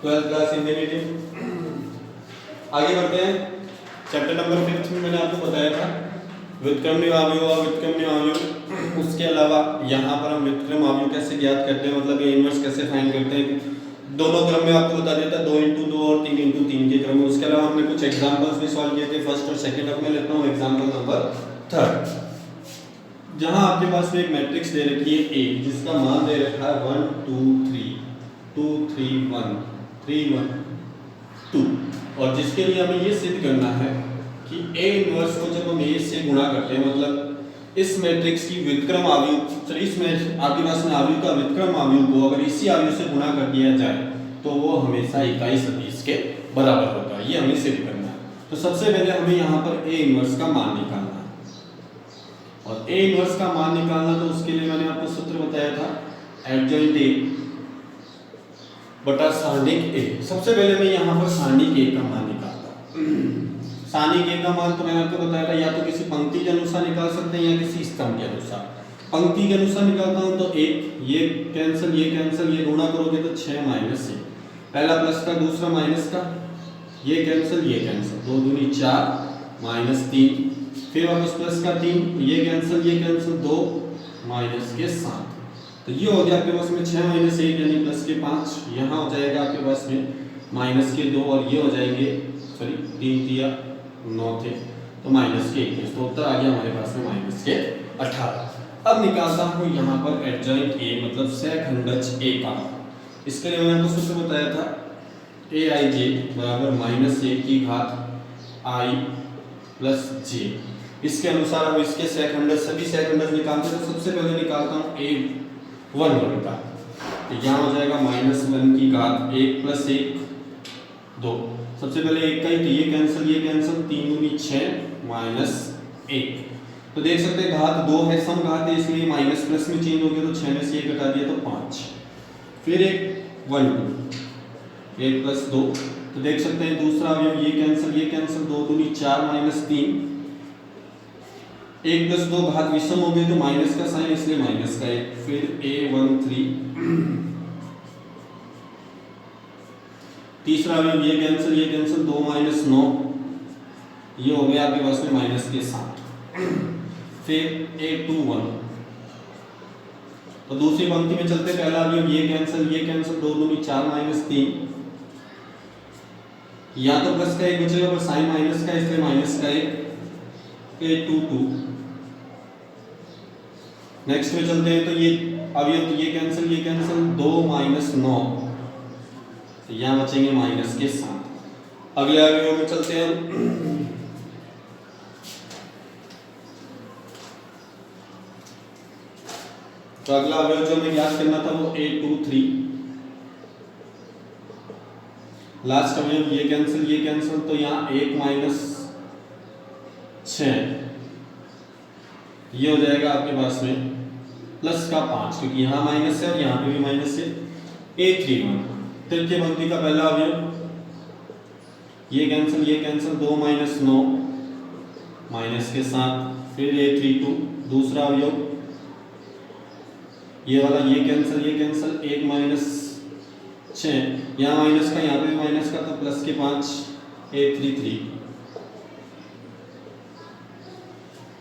12th class Hindi medium. आगे बढ़ते हैं। चैप्टर नंबर 5 में मैंने आपको बताया था व्युत्क्रमणीय अवयव और व्युत्क्रमणीय अवयव। उसके अलावा यहाँ पर हम व्युत्क्रम अवयव कैसे ज्ञात करते हैं, मतलब ये इनवर्स कैसे फाइंड करते हैं। दोनों क्रम में आपको बता देता 2x2 और 3x3 के क्रम में। उसके अलावा हमने कुछ एग्जाम्पल्स भी सॉल्व किए थे फर्स्ट और सेकंड। अब मैं लेता हूँ एग्जाम्पल नंबर 3। जहाँ आपके पास में एक मैट्रिक्स दे रखी है ए, जिसका मान दे रखा है 1 2 3 2 3 1 3 1 2, और जिसके लिए हमें ये सिद्ध करना है कि ए इनवर्स को जब हम ए से गुणा करते हैं, मतलब इस मैट्रिक्स की व्युत्क्रम अवयव, इसमें आपके पास में अवयव का व्युत्क्रम अवयव को अगर इसी अवयव से गुणा कर दिया जाए तो वो हमेशा इकाई सदिश के बराबर होता है। ये हमें सिद्ध करना है। तो सबसे पहले हमें यहाँ पर ए इनवर्स का मान निकालना है, और ए इनवर्स का मान निकालना तो उसके लिए मैंने आपको सूत्र बताया था एडजॉइंट ए बटा सारणिक ए। सबसे पहले मैं यहाँ पर सारणिक ए का मान निकालता हूँ। सारणिक ए का मान तो मैंने आपको बताया था या तो किसी पंक्ति के अनुसार निकाल सकते हैं या किसी स्तंभ के अनुसार। पंक्ति के अनुसार निकालता हूँ तो एक ये कैंसिल ये गुणा करोगे तो 6 माइनस 1, पहला प्लस का दूसरा माइनस का, ये कैंसिल 2 दूनी 4 माइनस 3, फिर वापस प्लस का 3, ये कैंसिल 2 माइनस के 7। तो ये हो गया आपके पास में 6 माइनस 1 यानी प्लस के 5। यहाँ हो जाएगा आपके पास में माइनस के 2 और ये हो जाएंगे 3 दिया 9 थे तो माइनस के 21। तो उत्तर आ गया हमारे पास में माइनस के 18। अब निकालता हूँ यहाँ पर एडजॉइंट ए मतलब सहखंडज ए का। इसके लिए मैंने आपको सूत्र बताया था ए आई जे बराबर माइनस 1 की घात आई प्लस जे। इसके अनुसार अब इसके सहखंडज सभी सहखंडज निकालते हैं। तो सबसे पहले निकालता हूँ ए 1 का, तो यहाँ हो जाएगा माइनस 1 की घात 1 प्लस 1 2। सबसे पहले 1 का ही, तो ये कैंसिल 3 दूनी 6 माइनस 1। तो देख सकते हैं घात 2 है, सम घात है, इसलिए माइनस प्लस में चेंज हो गया तो 6 में से 1 हटा दिया तो 5। फिर एक 1 2 1 प्लस 2, तो देख सकते हैं दूसरा अवयव ये कैंसिल 2 दूनी 4 माइनस 3, 1 प्लस 2 घात विषम हो गई तो माइनस का साइन इसलिए माइनस का 1। फिर a1 3, तीसरा अवयव ये कैंसिल 2 माइनस 9, ये हो गया आपके पास में माइनस के 7। फिर a2 1, तो दूसरी पंक्ति में चलते पहला अवयव ये कैंसिल 2 दूनी 4 माइनस 3, या तो प्लस का 1 बचेगा पर साइन माइनस का इसलिए माइनस का 1 a2 2। नेक्स्ट में चलते हैं तो ये अवयव ये कैंसिल 2 माइनस 9, तो यहाँ बचेंगे माइनस के 7। अगले अवयव में चलते हैं। तो अगला अवयव जो हमें ज्ञात करना था वो a2 3। लास्ट अवयव ये कैंसिल तो यहाँ 1 माइनस 6, ये हो जाएगा आपके पास में प्लस का 5, क्योंकि यहाँ माइनस है और यहाँ पे भी माइनस है। a3 1, तृतीय पंक्ति का पहला अवयव ये कैंसिल 2 माइनस 9 माइनस के 7। फिर a3 2, दूसरा अवयव ये वाला ये कैंसिल 1 माइनस 6, यहाँ माइनस का यहाँ पे भी माइनस का तो प्लस के 5 a3 3।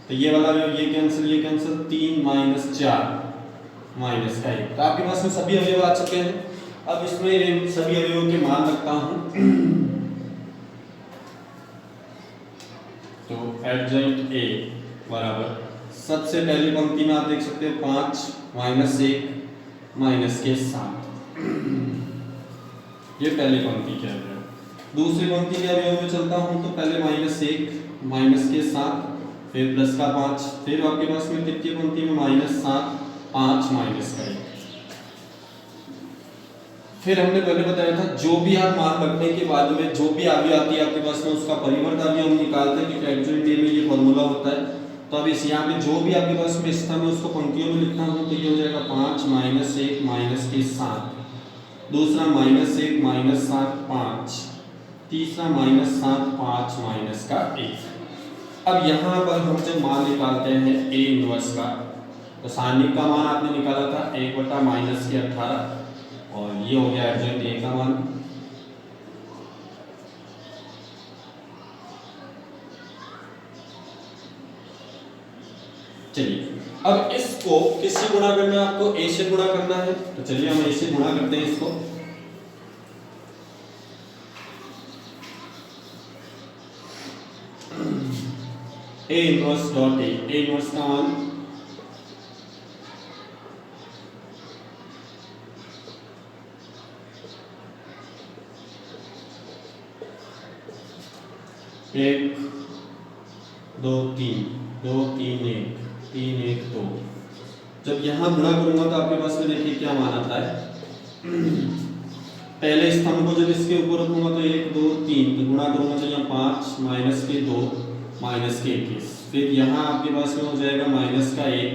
तो ये वाला अवयव ये कैंसिल 3 माइनस 4 माइनस का 1। तो आपके पास में सभी अवयव आ चुके हैं। अब इसमें सभी अवयवों के मान रखता हूं। तो एडजॉइंट ए बराबर सबसे पहली पंक्ति में आप देख सकते हो 5 माइनस 1 माइनस के 7, ये पहली पंक्ति के अवयव। दूसरी पंक्ति के अवयव में चलता हूं तो पहले माइनस 1 माइनस के 7 फिर प्लस का 5, फिर आपके पास में तृतीय पंक्ति में माइनस 7 5 माइनस का 1। फिर हमने पहले बताया था जो भी आप मान रखने के बाद में जो भी अवयव आती है आपके पास में उसका परिवर्त अवयव हम निकालते हैं, क्योंकि एडजॉइंट ए में ये फॉर्मूला होता है। तो अब इस यहाँ पे जो भी आपके पास में स्तंभ है उसको पंक्तियों में लिखना हो तो ये हो जाएगा 5 माइनस 1 माइनस के 7, दूसरा माइनस 1 माइनस 7 5, तीसरा माइनस 7 5 माइनस का 1। अब यहाँ पर हम जब मान निकालते हैं ए इनवर्स का, तो सारणिक का मान आपने निकाला था 1 बटा माइनस के 18, और ये हो गया एडजॉइंट ए का मान। चलिए अब इसको किससे गुणा करना है, आपको a से गुणा करना है। तो चलिए हम a से गुणा करते हैं इसको। a inverse dot a inverse का मान एक दो तीन दो तीन एक तीन एक दो। जब यहां गुणा करूंगा तो आपके पास में देखिए क्या मान आता है। पहले स्तंभ को जब इसके ऊपर रखूंगा तो एक दो तीन, तो गुणा करूंगा तो यहाँ 5 माइनस के 2 माइनस के 21, फिर यहाँ आपके पास में हो जाएगा माइनस का 1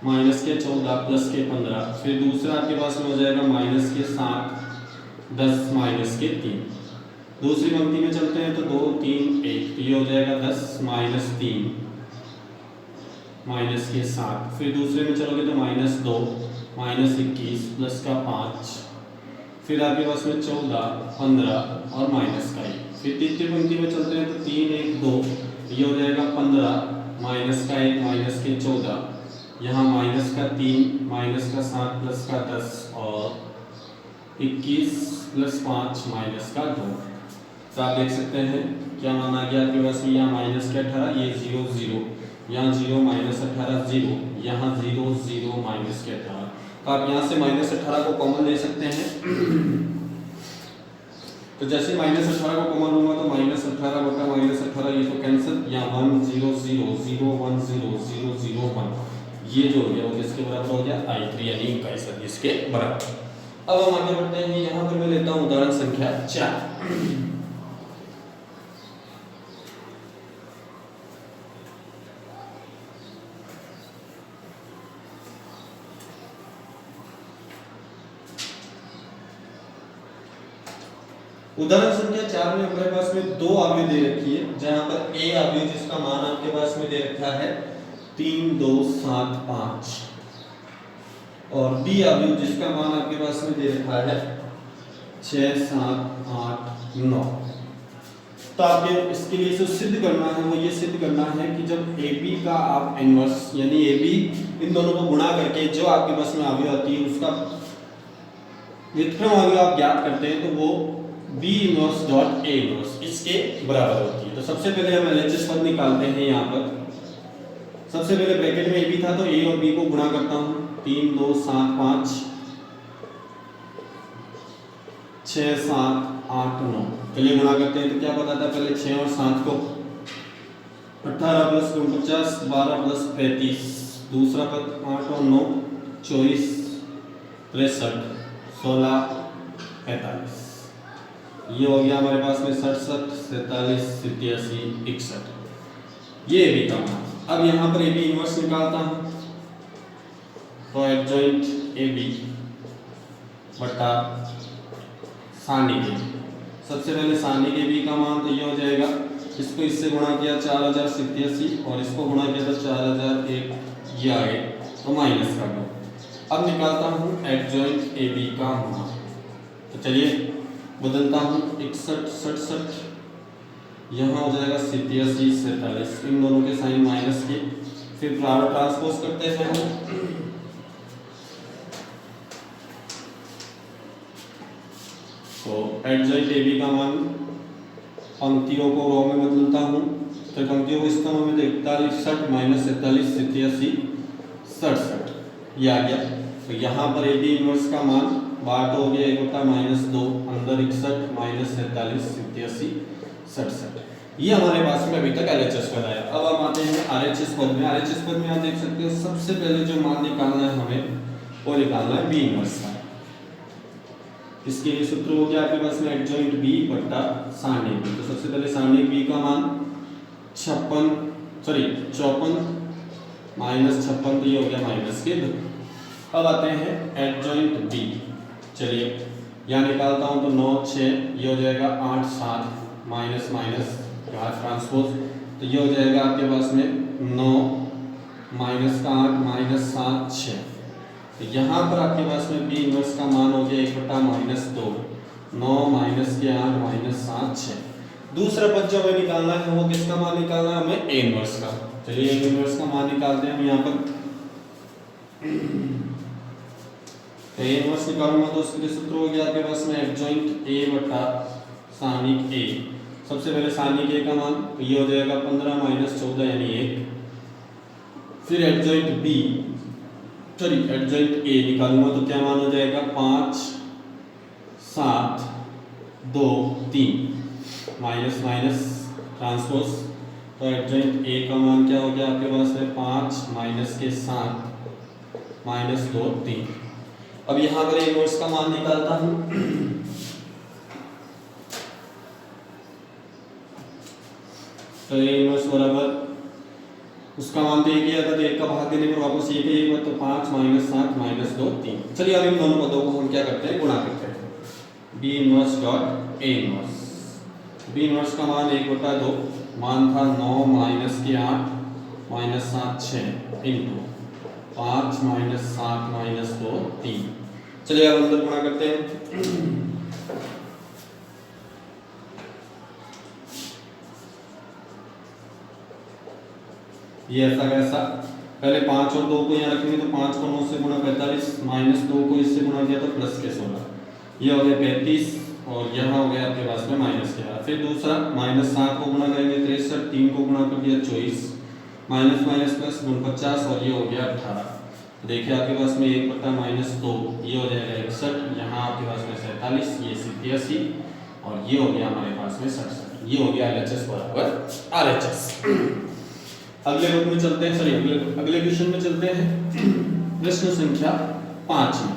माइनस के 14 प्लस के 15, फिर दूसरा आपके पास में हो जाएगा माइनस के 7 10 माइनस के 3। दूसरी पंक्ति में चलते हैं तो 2 3 1, तो ये हो जाएगा 10 माइनस 3 माइनस के 7, फिर दूसरे में चलोगे तो माइनस 2 माइनस 21 प्लस का 5, फिर आपके पास में 14 15 और माइनस का 1। फिर तीसरी पंक्ति में चलते हैं तो 3 1 2, ये हो जाएगा 15 माइनस का 1 माइनस के 14, यहाँ माइनस का 3 माइनस का 7 प्लस का 10 और 21 प्लस 5 माइनस का 2। तो आप देख सकते हैं क्या मान आ गया आपके पास में, यहाँ माइनस के 18, ये 0 0, यहाँ 0 माइनस 18 0, यहाँ 0 0 माइनस के 18। तो आप यहाँ से माइनस 18 को कॉमन ले सकते हैं। तो जैसे माइनस 18 को कॉमन लूंगा तो माइनस 18 बटा माइनस 18 ये तो कैंसिल, यहाँ 1 0 0 0 1 0 0 0 1, ये जो हो गया वो किसके बराबर हो गया, I3 यानी इनका सदिश के बराबर। अब हम आगे बढ़ते हैं, यहाँ पर मैं लेता हूँ उदाहरण संख्या 4। उदाहरण संख्या 4 में हमारे पास में दो अवयव दे रखी है, जहां पर a अवयव जिसका मान आपके पास में दे रखा है 3 2 7 5 और b अवयव जिसका मान आपके पास में दे रखा है 6 7 8 9। तो आपके इसके लिए जो सिद्ध करना है वो ये सिद्ध करना है कि जब ab का आप इनवर्स यानी ab इन दोनों को गुणा करके जो आपके पास में अवयव आती है उसका व्युत्क्रम अवयव आप ज्ञात करते हैं तो वो b inverse dot a inverse इसके बराबर होती है। तो सबसे पहले हम LHS पद निकालते हैं। यहाँ पर सबसे पहले ब्रैकेट में a b था तो a और b को गुणा करता हूँ, 3 2 7 5 6 7 8 9। चलिए गुणा करते हैं तो क्या पता था, पहले 6 और 7 को 18 प्लस 49 12 प्लस 35, दूसरा पद 8 और 9 24 63 16 45, ये हो गया हमारे पास में 67 47 87 61, ये भी का मान। अब यहाँ पर AB इनवर्स निकालता हूँ तो एडजॉइंट AB बटा सानिक AB। सबसे पहले सानिक AB का मान तो ये हो जाएगा, इसको इससे गुणा किया 4087 और इसको गुणा किया तो 4001, ये आए तो माइनस कर दो। अब निकालता हूँ एडजॉइंट AB का मान, तो चलिए बदलता हूँ 61 67, यहाँ हो जाएगा 87 47, इन दोनों के साइन माइनस के, फिर ट्रांसपोज करते हैं हम। तो एडजॉइंट AB का मान पंक्तियों को रो में बदलता हूँ, तो पंक्तियों को स्तंभ में 41 60 माइनस 47 87 67, ये आ गया। तो यहाँ पर AB इनवर्स का मान बात हो गया 1 बटा -2 अंदर 61 माइनस 47 87 67, ये हमारे पास में अभी तक LHS पद आया। अब हम आते हैं RHS पद में। RHS पद में आप देख सकते हो सबसे पहले जो मान निकालना है हमें वो निकालना है B इनवर्स का। इसके लिए सूत्र हो गया आपके पास में एडजॉइंट B बटा सानिक B। तो सबसे पहले सानिक B का मान 54 माइनस 56, तो ये हो गया माइनस के 2। अब आते हैं एडजॉइंट B, चलिए यहाँ निकालता हूँ तो 9 6, ये हो जाएगा 8 7 माइनस माइनस घात ट्रांसपोज, तो ये हो जाएगा आपके पास में 9 माइनस का 8 माइनस 7 6। तो यहाँ पर आपके पास में B इनवर्स का मान हो गया 1 बटा -2 9 माइनस के 8 माइनस 7 6। दूसरा पद जो हमें निकालना है वो किसका मान निकालना है हमें A इनवर्स का। चलिए ए इनवर्स का मान निकालते हैं हम यहाँ पर। ए इनवर्स निकालूंगा तो उसके लिए सूत्र हो गया आपके पास में एडजॉइंट ए बटा सानिक ए। सबसे पहले सानिक ए का मान ये हो जाएगा 15 माइनस 14 यानी 1। फिर adjoint B sorry adjoint A निकालूंगा तो क्या मान हो जाएगा 5 7 2 3 माइनस माइनस ट्रांसपोज। तो एडजॉइंट ए का मान क्या हो गया आपके पास में 5 माइनस के 7 माइनस 2 3। अब यहाँ पर इनवर्स का मान निकालता हूँ। तो ये इनवर्स बराबर उसका मान तो एक ही आता, तो एक का भाग देने पर वापस एक ही तो 5 माइनस 7 माइनस 2 3। चलिए अब इन दोनों पदों को हम क्या करते हैं, गुणा करते हैं। B inverse dot A inverse. B inverse का मान 1/2 मान था 9 माइनस के 8 माइनस 7 6 इंटू 5 माइनस 7 माइनस 2 3। चलिए अब अंदर गुणा करते हैं। ये ऐसा कैसा, पहले 5 और 2 को यहाँ रखेंगे तो 5 को 9 से गुणा 45 माइनस 2 को इससे गुणा किया तो प्लस के 16, ये हो गया 35 और यहाँ हो गया आपके पास में माइनस के 8। फिर दूसरा माइनस 7 को गुणा करेंगे 63, 3 को गुणा कर दिया 24 माइनस माइनस प्लस 49 और ये हो गया 18। देखिए आपके पास में 1 बटा माइनस 2 ये हो जाएगा 61, यहाँ आपके पास में 47, ये 87 और ये हो गया हमारे पास में 67। ये हो गया LHS बराबर RHS। अगले रूप में चलते हैं, सॉरी अगले क्वेश्चन में चलते हैं। प्रश्न संख्या 5 में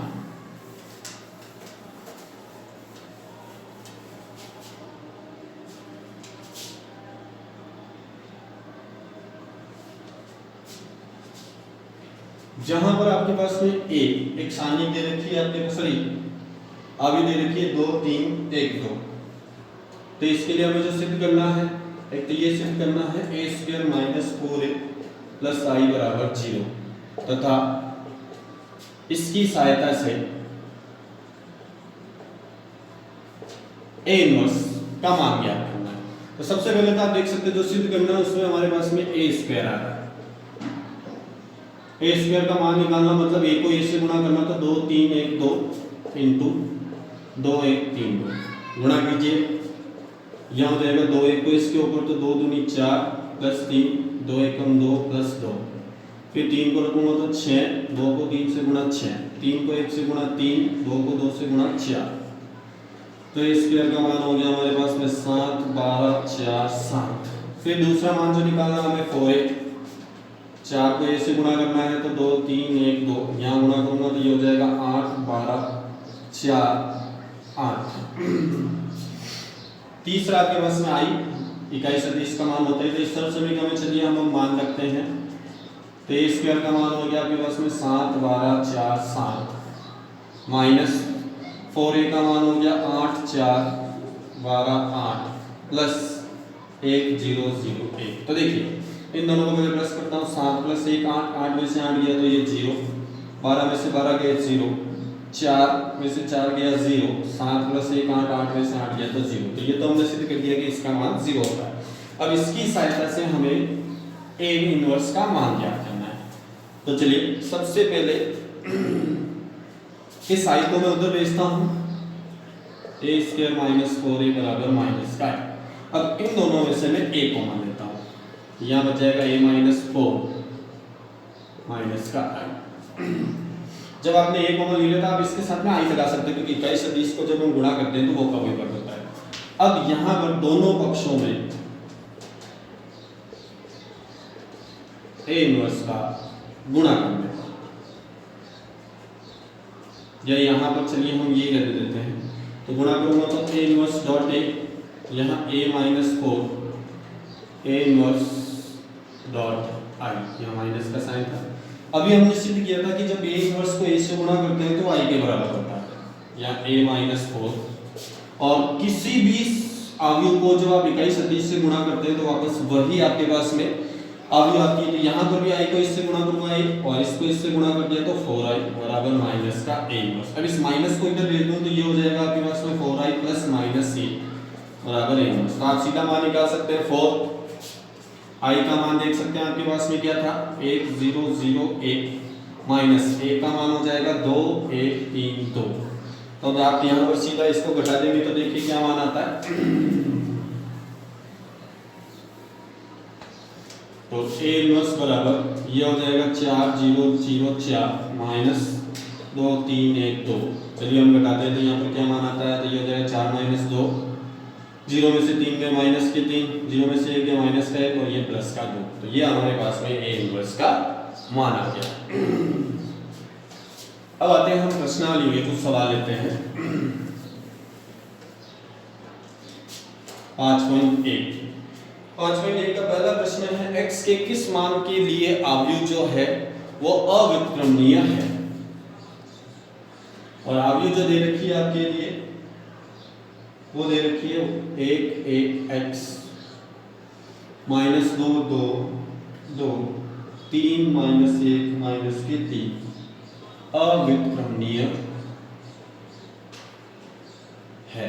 जहां पर आपके पास में ए एक सारणी दे रखी है आपके पास, सॉरी आगे दे रखी है 2 3 1 2। तो इसके लिए हमें जो सिद्ध करना है, एक तो ये सिद्ध करना है ए स्क्वायर माइनस 4a प्लस आई बराबर 0 तथा इसकी सहायता से ए इनवर्स का मान ज्ञात करना है। तो सबसे पहले तो आप देख सकते हैं जो सिद्ध करना है उसमें हमारे पास में ए स्क्वायर आ रहा है। ए स्क्वायर का मान निकालना मतलब ए को ए से गुणा करना, तो 2 3 1 2 इंटू 2 1 3 2 गुणा कीजिए, यहाँ हो जाएगा 2 1 को इसके ऊपर तो 2 दूनी 4 प्लस 3 2 1 2 प्लस 2। फिर 3 को रखूंगा तो 6, 2 को 3 से गुणा 6, 3 को 1 से गुणा 3, 2 को 2 से गुणा 4। तो ए स्क्वायर का मान हो गया हमारे पास में 7 12 4 7। फिर दूसरा मान जो निकालना हमें 4a, 4 को ए से गुणा करना है तो 2 3 1 2, यहाँ गुणा करूंगा तो ये हो जाएगा 8 12 4 8। तीसरा आपके पास में आई इकाई सदिश का मान होता है, तो इस तरह समीकरण में चलिए हम मान रखते हैं। तो ए स्क्वायर का मान हो गया आपके पास में 7 12 4 7 माइनस 4a का मान हो गया 8 4 12 8 प्लस 1 0 0 1। तो देखिए इन दोनों को मैं प्लस करता हूँ, 7 प्लस 1 8, 8 में से 8 गया तो ये 0, 12 में से 12 गया 0, 4 में से 4 गया 0, 7 प्लस 1 8, 8 में से 8 गया तो 0। तो ये तो हमने सिद्ध कर दिया कि इसका मान 0 होता है। अब इसकी सहायता से हमें ए इनवर्स का मान ज्ञात करना है। तो चलिए सबसे पहले इस आई को मैं उधर भेजता हूँ, ए स्क्वायर माइनस 4a बराबर माइनस का। अब इन दोनों में से मैं ए को मान लेता हूँ, यहाँ बचेगा a माइनस 4 माइनस का आई। जब आपने ए कॉमन ले लिया था आप इसके साथ में आई लगा सकते हैं, क्योंकि इकाई सदिश को जब हम गुणा करते हैं तो वो कभी पड़ होता है। अब यहाँ पर दोनों पक्षों में ए इनवर्स का गुणा करना है, या यहाँ पर चलिए हम ये कर देते हैं। तो गुणा करूंगा तो ए इनवर्स डॉट ए, यहाँ a minus 4 A inverse dot I, यहाँ माइनस का साइन था। अभी हमने सिद्ध किया था कि जब a इनवर्स को a से गुणा करते हैं तो i के बराबर होता है, या a माइनस 4। और किसी भी अवयव को जब आप इकाई सदिश से गुणा करते हैं तो वापस वही आपके पास में अवयव आती है। तो यहाँ पर भी i को इससे गुणा करूंगा a, और इसको इससे गुणा कर दिया तो 4i बराबर माइनस का a इनवर्स। अब इस माइनस को इधर भेज दूं तो ये हो जाएगा आपके पास में 4i प्लस माइनस a बराबर a इनवर्स। तो आप सीधा मान निकाल सकते हैं 4 आई का मान देख सकते हैं आपके पास में क्या था 1001 माइनस ए का मान हो जाएगा 2132। तो अब आप यहाँ पर सीधा इसको घटा देंगे तो देखिए क्या मान आता है। तो ए इनवर्स बराबर ये हो जाएगा 4004 माइनस 2312। चलिए हम घटाते हैं तो यहाँ पर क्या मान आता है, तो ये हो जाएगा 4 माइनस 2, 0 में से 3 गए माइनस के 3, 0 में से 1 गया माइनस का 1 और ये प्लस का 2। तो ये हमारे पास में ए इनवर्स का मान आ गया। अब आते हैं हम प्रश्नावली में कुछ सवाल लेते हैं। 5.1 का पहला प्रश्न है x के किस मान के लिए आव्यूह जो है वो अव्युत्क्रमणीय है। और आव्यूह जो दे रखी है आपके लिए वो दे रखी है 1 x माइनस 2 2 2 3 माइनस 1 माइनस के 3 अव्युत्क्रमणीय है।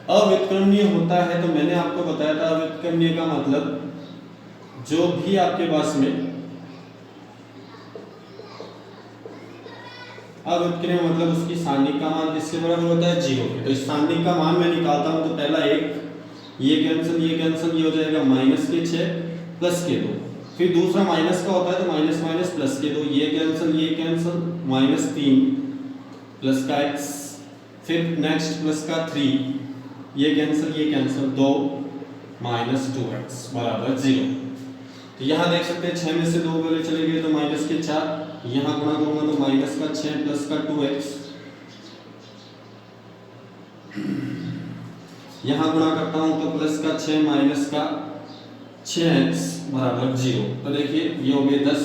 अव्युत्क्रमणीय होता है तो मैंने आपको बताया था अव्युत्क्रमणीय का मतलब जो भी आपके पास में अव्युत्क्रमणीय मतलब उसकी सारणी का मान किसके बराबर होता है 0 के। तो इस सारणी का मान मैं निकालता हूं तो पहला 1 ये कैंसिल ये हो जाएगा माइनस के 6 प्लस के 2। फिर दूसरा माइनस का होता है तो माइनस माइनस प्लस के 2 ये कैंसिल माइनस 3 प्लस का x। फिर नेक्स्ट प्लस का 3 ये कैंसिल 2 माइनस 2x बराबर 0। तो यहाँ देख सकते हैं 6 में से 2 वाले चले गए तो माइनस के 4, यहाँ गुणा करूंगा तो माइनस का 6 प्लस का 2x, यहाँ गुणा करता हूं तो प्लस का 6 माइनस का 6x बराबर 0। तो देखिए ये हो गए 10,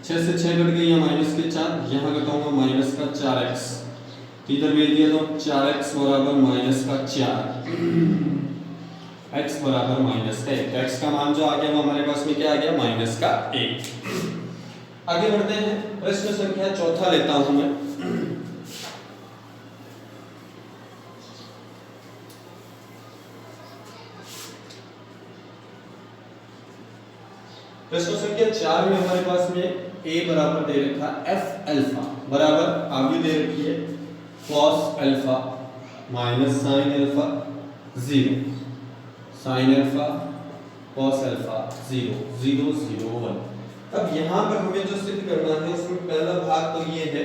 6 से 6 कट गई माइनस के 4, यहाँ घटाऊंगा माइनस का 4x, इधर भेज दिया तो 4x बराबर माइनस का 4, x बराबर माइनस का 1। x का मान जो आ गया वो हमारे पास में क्या आ गया माइनस का 1। आगे बढ़ते हैं, प्रश्न संख्या चौथा लेता हूं मैं। प्रश्न संख्या 4 में हमारे पास में a बराबर दे रखा f अल्फा बराबर आगे दे रखी है cos alpha minus sin alpha 0, sin alpha cos alpha 0 0 0 1। अब यहां पर हमें जो सिद्ध करना है उसमें पहला भाग तो ये है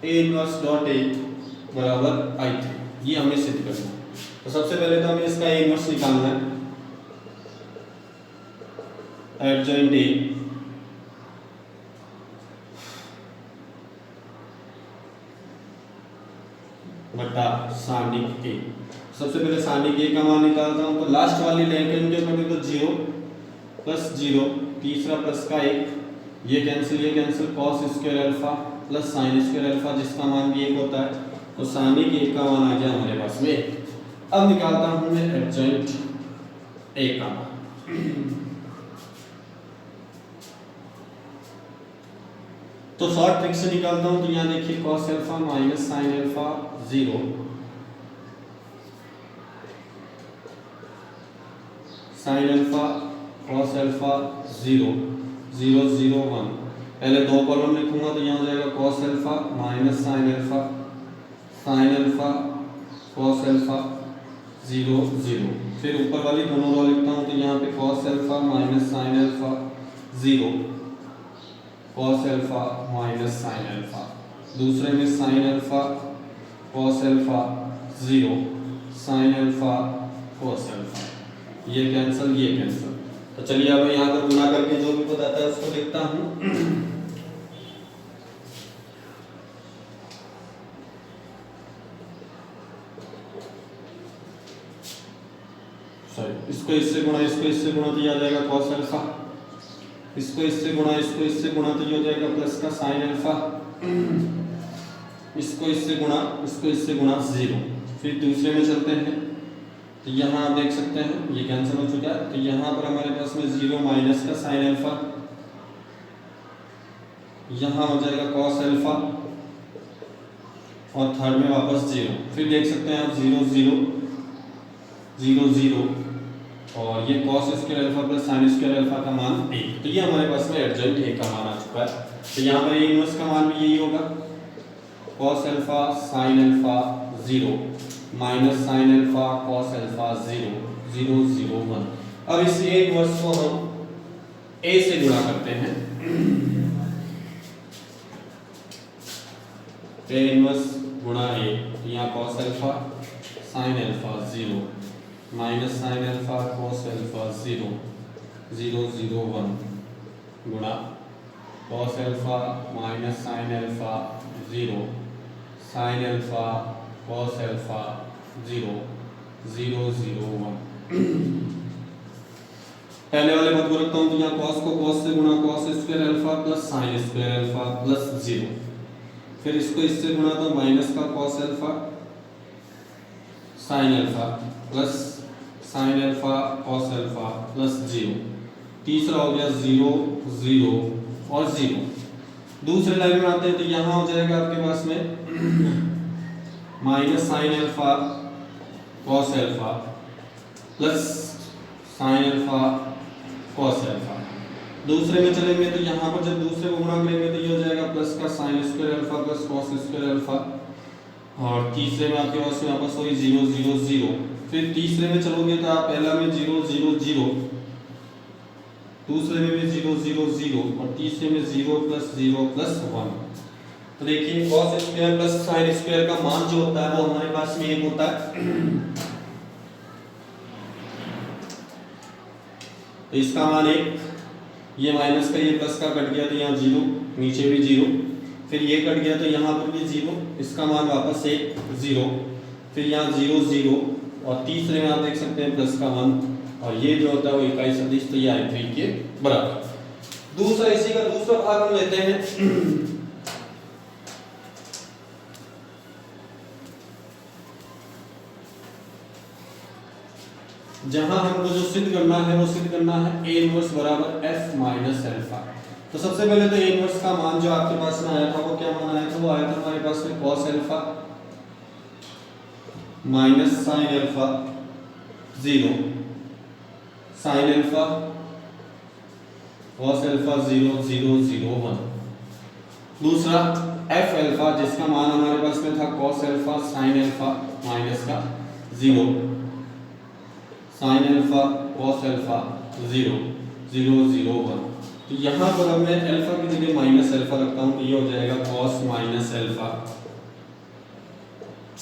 a इनवर्स डॉट a बराबर i3, ये हमें सिद्ध करना है। तो सबसे पहले तो हमें इसका a इनवर्स निकालना है। एडजॉइंट ए बटा सारणिक ए। सबसे पहले सारणिक ए का मान निकालता हूं तो लास्ट वाली लेकर कभी तो 0 प्लस 0, तीसरा प्लस का 1 ये cancel cos square alpha plus sin square alpha जिसका मान भी 1 होता है। तो सारणिक ए का मान आ गया हमारे पास में। अब निकालता हूं मैं एडजॉइंट ए का मान। तो शॉर्ट ट्रिक से निकालता हूं तो यहाँ देखिए cos alpha minus sin alpha 0, sin alpha cos alpha 0 0 0 1। पहले दो कॉलम लिखूंगा तो यहाँ हो जाएगा cos alpha minus sin alpha cos alpha 0 0। फिर ऊपर वाली दोनों रो लिखता हूँ तो यहाँ पे cos alpha minus sin alpha 0 cos alpha minus sin alpha, दूसरे में sin alpha cos alpha 0 sin alpha cos alpha, ये कैंसिल। तो चलिए अब यहाँ पर गुणा करके जो भी पद आता है उसको लिखता हूँ। सॉरी, इसको इससे गुणा तो ये आ जाएगा cos अल्फा, इसको इससे गुणा तो ये हो जाएगा प्लस का sin अल्फा, इसको इससे गुणा 0। फिर दूसरे में चलते हैं तो यहाँ आप देख सकते हैं ये कैंसिल हो चुका है। तो यहाँ पर हमारे पास में 0 माइनस का sin अल्फा, यहाँ हो जाएगा cos अल्फा और थर्ड में वापस 0। फिर देख सकते हैं आप 0 0 0 0, और ये cos square alpha plus sin square alpha का मान 1। तो ये हमारे पास में एडजॉइंट a का मान आ चुका है। तो यहाँ पर इनवर्स का मान भी यही होगा, cos alpha sin alpha 0 minus sin alpha cos alpha 0 0 0 1। अब इस a इनवर्स को हम a से गुणा करते हैं। a इनवर्स गुणा a, यहाँ cos alpha sin alpha 0 minus sin alpha cos alpha 0 0 0 1 गुणा cos alpha minus sin alpha 0 sin alpha cos alpha 0 0 0 1। पहले वाले पद को रखता हूँ, तो यहाँ cos को cos से गुणा cos square alpha plus sin square alpha plus 0, फिर इसको इससे गुणा तो माइनस का cos alpha sin alpha plus sin alpha cos alpha plus 0। तीसरा हो गया 0 0 और 0। दूसरे लाइन में आते हैं, तो यहाँ हो जाएगा आपके पास में minus sin alpha cos alpha plus sin alpha cos alpha. दूसरे में चलेंगे तो यहाँ पर जब दूसरे को गुणा करेंगे तो ये हो जाएगा प्लस का sin square alpha plus cos square alpha. और तीसरे में आपके पास में वापस वही 0 0 0। फिर तीसरे में चलोगे तो आप पहला में 0 0 0, दूसरे में भी 0 0 0 और तीसरे में 0 प्लस 0 प्लस 1। तो देखिए cos square plus sin square का मान जो होता है वो हमारे पास में एक होता है, तो इसका मान 1, ये माइनस का ये प्लस का कट गया तो यहाँ 0, नीचे भी 0, फिर ये कट गया तो यहाँ पर भी 0, इसका मान वापस 1 0, फिर यहाँ 0 0 और तीसरे में आप देख सकते हैं प्लस का 1 और ये जो होता है वो इकाई सदिश, तो ये i3 के बराबर। दूसरा इसी का दूसरा भाग हम लेते हैं। जहां हमको जो सिद्ध करना है वो सिद्ध करना है a इनवर्स बराबर f माइनस अल्फा। तो सबसे पहले तो a इनवर्स का मान जो आपके पास में आया था वो क्या मान आया था, वो आया था हमारे पास में cos alpha minus sin alpha 0 sin alpha cos alpha 0 0 0 1। दूसरा f अल्फा जिसका मान हमारे पास में था cos alpha sin alpha minus का 0 sin अल्फा cos अल्फा 0 0 0 1। तो यहाँ पर अब मैं अल्फा की जगह माइनस अल्फा रखता हूँ, तो ये हो जाएगा cos minus alpha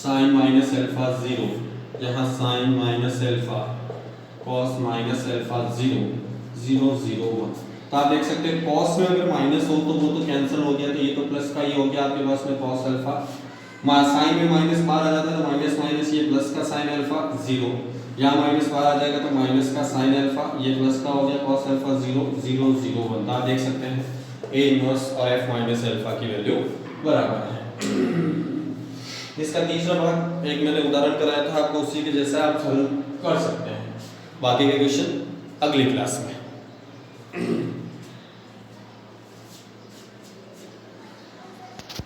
sin minus alpha 0, यहाँ sin minus alpha cos minus alpha 0 0 0 1। तो आप देख सकते हैं cos में अगर माइनस हो तो वो तो कैंसिल हो गया, तो ये तो प्लस का ही हो गया आपके पास में cos अल्फा। साइन में माइनस बाहर आ जाता है तो माइनस माइनस ये प्लस का sin अल्फा 0, यहाँ माइनस बाहर आ जाएगा तो माइनस का sin अल्फा, ये प्लस का हो गया cos अल्फा 0 0 0 1। आप देख सकते हैं a इनवर्स और f माइनस अल्फा की वैल्यू बराबर है। इसका तीसरा भाग एक मैंने उदाहरण कराया था आपको, उसी के जैसा आप हल कर सकते हैं। बाकी के क्वेश्चन अगली क्लास में।